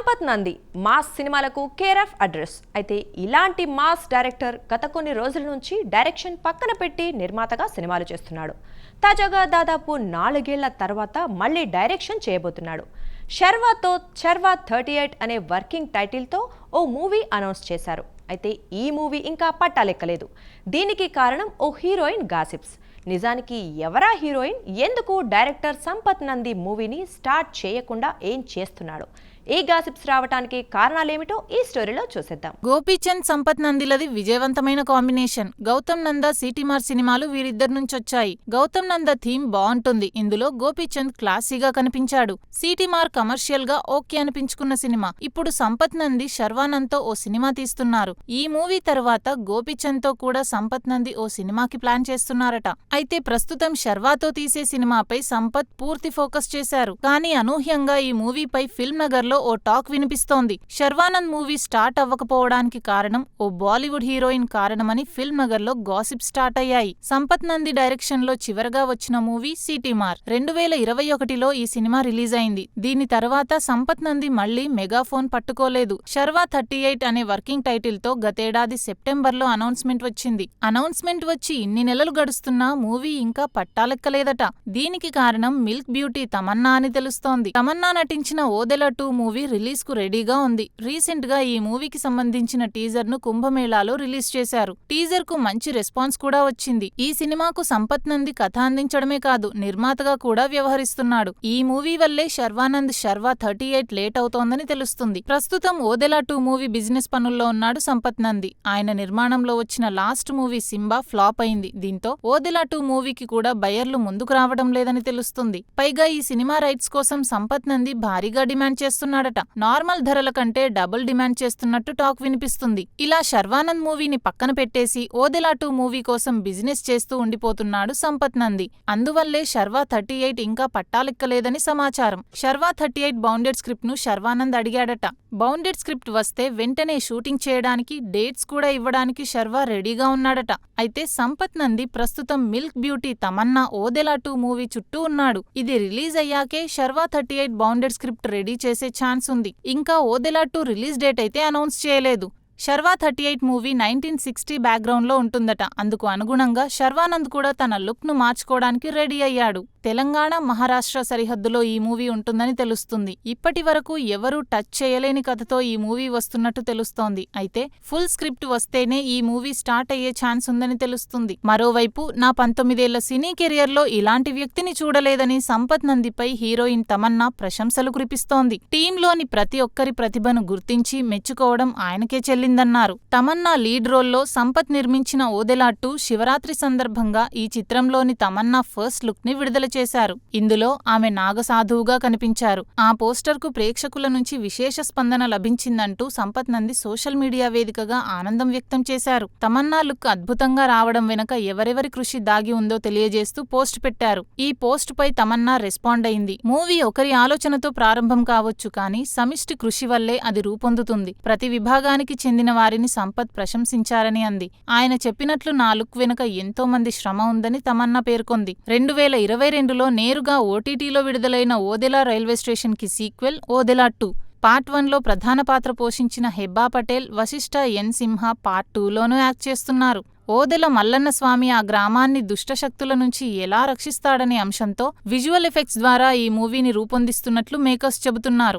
Sampath Nandi mass సినిమాలకు care of address. అయితే ఇలాంటి మాస్ డైరెక్టర్ గత కొన్ని రోజుల నుంచి డైరెక్షన్ పక్కన పెట్టి నిర్మాతగా సినిమాలు చేస్తున్నాడు. తాజాగా దాదాపు 4 ఏళ్ల తర్వాత మళ్ళీ డైరెక్షన్ చేయబోతున్నాడు. శర్వాతో శర్వా 38 అనే వర్కింగ్ టైటిల్తో ఓ మూవీ అనౌన్స్ చేశారు. అయితే ఈ మూవీ ఇంకా పట్టాలెక్కలేదు. దీనికి కారణం ఓ హీరోయిన్ గాసిప్స్. నిజానికి ఎవరా హీరోయిన్, ఎందుకు డైరెక్టర్ సంపత్ నంది మూవీని స్టార్ట్ చేయకుండా ఏం చేస్తున్నాడు, ఈ గాసిప్స్ రావడానికి కారణాలేమిటో ఈ స్టోరీలో చూసేద్దాం. గోపీచంద్ సంపత్ నందిలది విజయవంతమైన కాంబినేషన్. గౌతమ్ నందా సిటీమార్ సినిమాలు వీరిద్దరి నుంచొచ్చాయి. గౌతమ్ నందా థీమ్ బాగుంటుంది. ఇందులో గోపీచంద్ క్లాసీగా కనిపించాడు. సిటీమార్ కమర్షియల్ గా ఓకే అనిపించుకున్న సినిమా. ఇప్పుడు సంపత్ నంది శర్వానంద్తో ఓ సినిమా తీస్తున్నారు. ఈ మూవీ తర్వాత గోపీచంద్ తో కూడా సంపత్ నంది ఓ సినిమాకి ప్లాన్ చేస్తున్నారట. అయితే ప్రస్తుతం శర్వాతో తీసే సినిమాపై సంపత్ పూర్తి ఫోకస్ చేశారు. కానీ అనూహ్యంగా ఈ మూవీపై ఫిల్మ్ నగర్ ఓ టాక్ వినిపిస్తోంది. శర్వానంద్ మూవీ స్టార్ట్ అవ్వకపోవడానికి కారణం ఓ బాలీవుడ్ హీరోయిన్ కారణమని ఫిల్మ్ నగర్ లో గాసిప్ స్టార్ట్ అయ్యాయి. సంపత్ నంది డైరెక్షన్ లో చివరగా వచ్చిన మూవీ సిటీమార్. 2021లో ఈ సినిమా రిలీజ్ అయింది. దీని తర్వాత సంపత్ నంది మళ్లీ మెగాఫోన్ పట్టుకోలేదు. శర్వా 38 అనే వర్కింగ్ టైటిల్ తో గతేడాది సెప్టెంబర్లో అనౌన్స్మెంట్ వచ్చింది. అనౌన్స్మెంట్ వచ్చి ఇన్ని నెలలు గడుస్తున్నా మూవీ ఇంకా పట్టాలెక్కలేదట. దీనికి కారణం మిల్క్ బ్యూటీ తమన్నా అని తెలుస్తోంది. తమన్నా నటించిన ఓదెల 2 మూవీ రిలీజ్ కు రెడీగా ఉంది. రీసెంట్ గా ఈ మూవీకి సంబంధించిన టీజర్ ను కుంభమేళాలో రిలీజ్ చేశారు. టీజర్ కు మంచి రెస్పాన్స్ కూడా వచ్చింది. ఈ సినిమాకు సంపత్ నంది కథ అందించడమే కాదు, నిర్మాతగా కూడా వ్యవహరిస్తున్నాడు. ఈ మూవీ వల్లే శర్వానంద్ శర్వా 38 లేట్ అవుతోందని తెలుస్తుంది. ప్రస్తుతం ఓదెలా 2 మూవీ బిజినెస్ పనుల్లో ఉన్నాడు సంపత్ నంది. ఆయన నిర్మాణంలో వచ్చిన లాస్ట్ మూవీ సింబా ఫ్లాప్ అయింది. దీంతో ఓదెలా 2 మూవీకి కూడా బయర్లు ముందుకు రావడం లేదని తెలుస్తుంది. పైగా ఈ సినిమా రైట్స్ కోసం సంపత్ నంది భారీగా డిమాండ్ చేస్తున్నాడట. నార్మల్ ధరల కంటే డబుల్ డిమాండ్ చేస్తున్నట్టు టాక్ వినిపిస్తుంది. ఇలా శర్వానంద్ మూవీని పక్కన పెట్టేసి ఓదెలా 2 మూవీ కోసం బిజినెస్ చేస్తూ ఉండిపోతున్నాడు సంపత్ నంది. అందువల్లే శర్వా 38 ఇంకా పట్టాలెక్కలేదని సమాచారం. శర్వా 38 బౌండెడ్ స్క్రిప్ట్ ను శర్వానంద్ అడిగాడట. బౌండెడ్ స్క్రిప్ట్ వస్తే వెంటనే షూటింగ్ చేయడానికి, డేట్స్ కూడా ఇవ్వడానికి శర్వా రెడీగా ఉన్నాడట. అయితే సంపత్ నంది ప్రస్తుతం milk beauty Tamannaah Odela 2 movie చుట్టూ ఉన్నాడు. ఇది రిలీజ్ అయ్యాకే శర్వా 38 బౌండెడ్ స్క్రిప్ట్ రెడీ చేసే ఛాన్స్ ఉంది. ఇంకా ఓదెలా 2 రిలీజ్ డేట్ అయితే అనౌన్స్ చేయలేదు. శర్వా 38 మూవీ 1960 బ్యాక్గ్రౌండ్ లో ఉంటుందట. అందుకు అనుగుణంగా శర్వానంద్ కూడా తన లుక్ ను మార్చుకోవడానికి రెడీ అయ్యాడు. తెలంగాణ, మహారాష్ట్ర సరిహద్దులో ఈ మూవీ ఉంటుందని తెలుస్తుంది. ఇప్పటి వరకు ఎవరూ టచ్ చేయలేని కథతో ఈ మూవీ వస్తున్నట్టు తెలుస్తోంది. అయితే ఫుల్ స్క్రిప్ట్ వస్తేనే ఈ మూవీ స్టార్ట్ అయ్యే ఛాన్స్ ఉందని తెలుస్తుంది. మరోవైపు నా 19 ఏళ్ల సినీ కెరియర్లో ఇలాంటి వ్యక్తిని చూడలేదని సంపత్ నందిపై హీరోయిన్ తమన్నా ప్రశంసలు కురిపిస్తోంది. టీంలోని ప్రతి ఒక్కరి ప్రతిభను గుర్తించి మెచ్చుకోవడం ఆయనకే చెల్లిందన్నారు. తమన్నా లీడ్ రోల్లో సంపత్ నిర్మించిన ఓదెలా 2 శివరాత్రి సందర్భంగా ఈ చిత్రంలోని తమన్నా ఫస్ట్ లుక్ ని విడుదల చేశారు. ఇందులో ఆమె నాగసాధువుగా కనిపించారు. ఆ పోస్టర్ కు ప్రేక్షకుల నుంచి విశేష స్పందన లభించిందంటూ సంపత్ నంది సోషల్ మీడియా వేదికగా ఆనందం వ్యక్తం చేశారు. తమన్నా లుక్ అద్భుతంగా రావడం వెనక ఎవరెవరి కృషి దాగి ఉందో తెలియజేస్తూ పోస్ట్ పెట్టారు. ఈ పోస్ట్ పై తమన్నా రెస్పాండ్ అయింది. మూవీ ఒకరి ఆలోచనతో ప్రారంభం కావచ్చు, కానీ సమిష్టి కృషి వల్లే అది రూపొందుతుంది. ప్రతి విభాగానికి చెందిన వారిని సంపత్ ప్రశంసించారని అంది. ఆయన చెప్పినట్లు నా లుక్ వెనుక ఎంతో మంది శ్రమ ఉందని తమన్నా పేర్కొంది. 2022లో నేరుగా ఓటీటీలో విడుదలైన ఓదెలా రైల్వే స్టేషన్ కి సీక్వెల్ ఓదెలా 2 పార్ట్ 1లో ప్రధాన పాత్ర పోషించిన హెబ్బా పటేల్, వశిష్ఠ ఎన్ సింహ పార్ట్ 2లోనూ యాక్ట్ చేస్తున్నారు. ఓదెల మల్లన్న స్వామి ఆ గ్రామాన్ని దుష్టశక్తుల నుంచి ఎలా రక్షిస్తాడనే అంశంతో విజువల్ ఎఫెక్ట్స్ ద్వారా ఈ మూవీని రూపొందిస్తున్నట్లు మేకర్స్ చెబుతున్నారు.